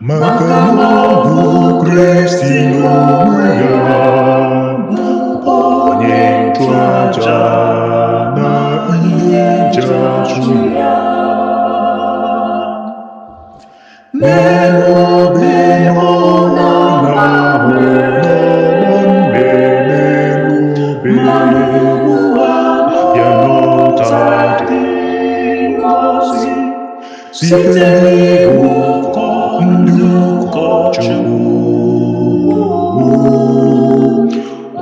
Maka ọ bụ Kristi n'onwe ya bụ onye nchụaja na ihe eji achụ ya. N'ebe ọ na-ahụ n'ọgbọ n'elu ya n'ọta dị ngọzi site n'ịbụ ndị ụkọchukwu.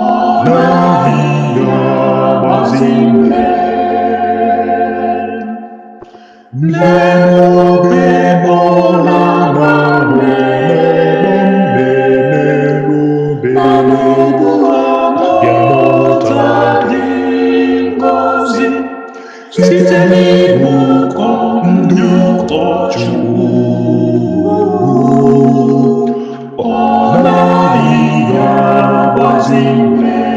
Ọ naghị agbazi mmehie. N'ebe ọ na-ahụ ya n'ọta dị ngọzi site n'ịbụ ndị ụkọchukwu. Ọ naghị agbazi mmehie.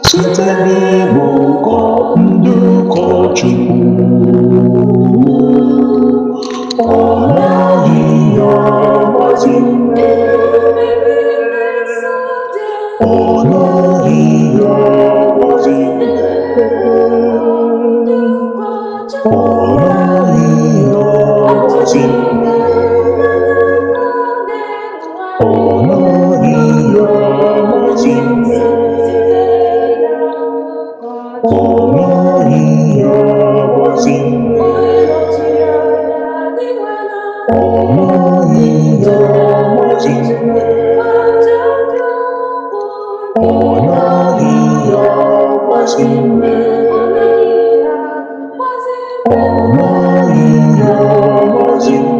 Site n'ịbụ ndị ụkọchukwu. Ọ naghị agbazi mmehie. Ọ naghị agbazi mmehie. Ọ naghị agbazi mmehie. Ọ naghị agbazi mmehie. Ọ naghị agbazi mmehie. Ọ naghị agbazi mmehie. Ọ naghị agbazi mmehie. Ọ naghị agbazi mmehie.